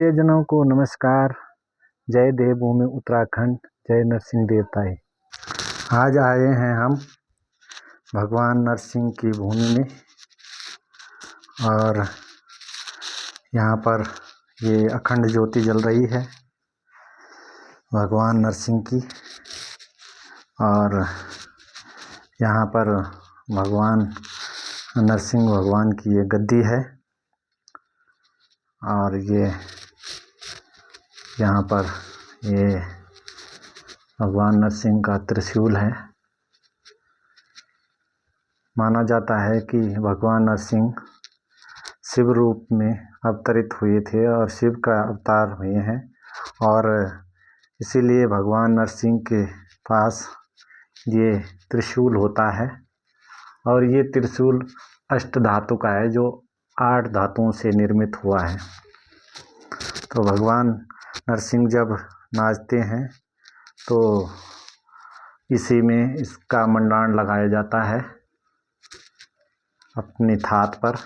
प्रियजनों को नमस्कार। जय देवभूमि उत्तराखंड, जय नरसिंह देवताए। आज आए हैं हम भगवान नरसिंह की भूमि में और यहाँ पर ये अखंड ज्योति जल रही है भगवान नरसिंह की। और यहाँ पर भगवान नरसिंह भगवान की ये गद्दी है और ये यहाँ पर ये भगवान नरसिंह का त्रिशूल है। माना जाता है कि भगवान नरसिंह शिव रूप में अवतरित हुए थे और शिव का अवतार हुए हैं और इसीलिए भगवान नरसिंह के पास ये त्रिशूल होता है। और ये त्रिशूल अष्ट धातु का है जो 8 धातुओं से निर्मित हुआ है। तो भगवान नरसिंह जब नाचते हैं तो इसी में इसका मंडाण लगाया जाता है अपनी थात पर।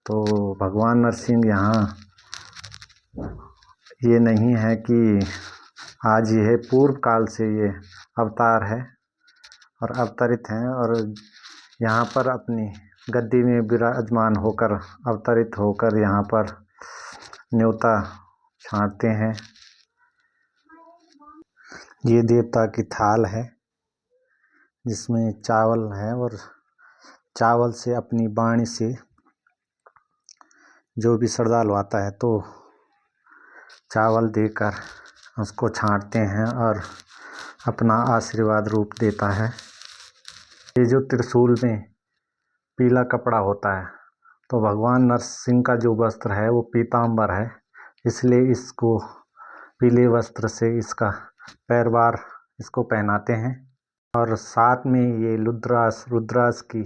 तो भगवान नरसिंह यहाँ ये नहीं है कि आज ये पूर्व काल से ये अवतार है और अवतरित हैं और यहाँ पर अपनी गद्दी में विराजमान होकर अवतरित होकर यहाँ पर न्योता छांटते हैं। ये देवता की थाल है जिसमें चावल है और चावल से अपनी वाणी से जो भी श्रद्धालु आता है तो चावल देकर उसको छांटते हैं और अपना आशीर्वाद रूप देता है। ये जो त्रिशूल में पीला कपड़ा होता है तो भगवान नरसिंह का जो वस्त्र है वो पीतांबर है, इसलिए इसको पीले वस्त्र से इसका पैरवार इसको पहनाते हैं। और साथ में ये रुद्राक्ष की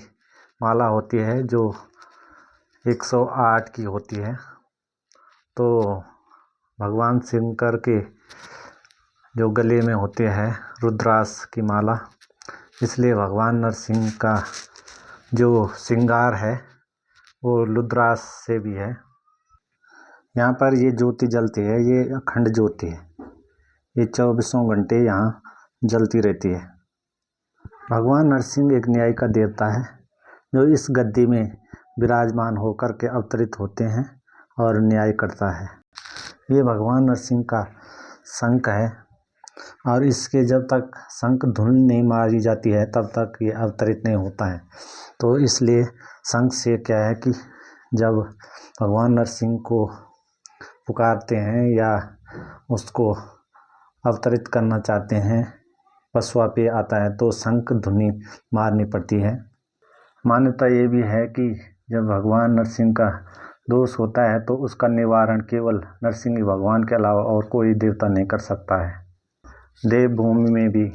माला होती है जो 108 की होती है। तो भगवान शंकर के जो गले में होते हैं रुद्राक्ष की माला, इसलिए भगवान नरसिंह का जो श्रृंगार है वो रुद्राक्ष से भी है। यहाँ पर ये ज्योति जलती है, ये अखंड ज्योति है, ये 24 घंटे यहाँ जलती रहती है। भगवान नरसिंह एक न्याय का देवता है जो इस गद्दी में विराजमान होकर के अवतरित होते हैं और न्याय करता है। ये भगवान नरसिंह का शंख है और इसके जब तक शंख धुन नहीं मारी जाती है तब तक ये अवतरित नहीं होता है। तो इसलिए शंख से क्या है कि जब भगवान नरसिंह को पुकारते हैं या उसको अवतरित करना चाहते हैं, पशुआ पे आता है तो शंख ध्वनि मारनी पड़ती है। मान्यता ये भी है कि जब भगवान नरसिंह का दोष होता है तो उसका निवारण केवल नरसिंह भगवान के अलावा और कोई देवता नहीं कर सकता है। देवभूमि में भी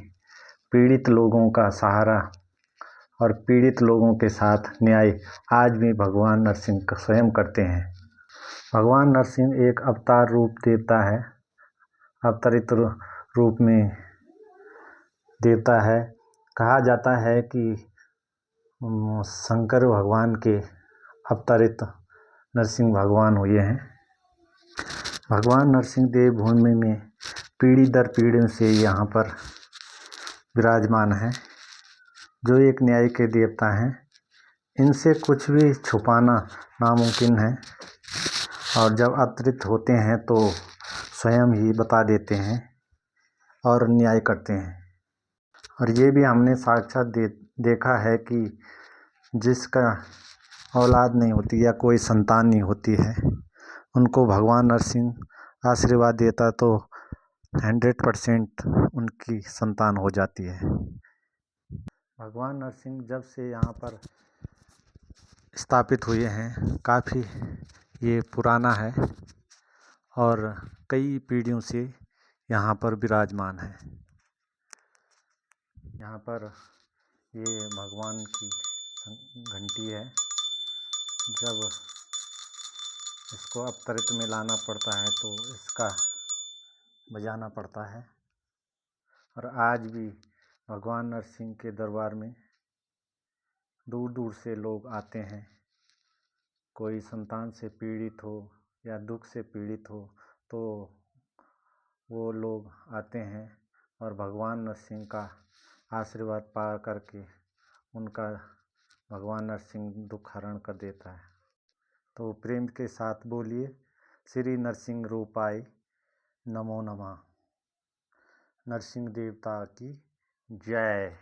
पीड़ित लोगों का सहारा और पीड़ित लोगों के साथ न्याय आज भी भगवान नरसिंह स्वयं करते हैं। भगवान नरसिंह एक अवतार रूप देवता है, अवतरित रूप में देवता है। कहा जाता है कि शंकर भगवान के अवतरित नरसिंह भगवान हुए हैं। भगवान नरसिंह देवभूमि में पीढ़ी दर पीढ़ी से यहाँ पर विराजमान है, जो एक न्याय के देवता हैं। इनसे कुछ भी छुपाना नामुमकिन है और जब अवतरित होते हैं तो स्वयं ही बता देते हैं और न्याय करते हैं। और ये भी हमने साक्षात देखा है कि जिसका औलाद नहीं होती या कोई संतान नहीं होती है उनको भगवान नरसिंह आशीर्वाद देता तो 100% उनकी संतान हो जाती है। भगवान नरसिंह जब से यहाँ पर स्थापित हुए हैं काफ़ी ये पुराना है और कई पीढ़ियों से यहाँ पर विराजमान है। यहाँ पर ये भगवान की घंटी है, जब इसको अवतरित में लाना पड़ता है तो इसका बजाना पड़ता है। और आज भी भगवान नरसिंह के दरबार में दूर दूर से लोग आते हैं। कोई संतान से पीड़ित हो या दुख से पीड़ित हो तो वो लोग आते हैं और भगवान नरसिंह का आशीर्वाद पा करके उनका भगवान नरसिंह दुख हरण कर देता है। तो प्रेम के साथ बोलिए, श्री नरसिंह रूपाय नमो नमः। नरसिंह देवता की जय।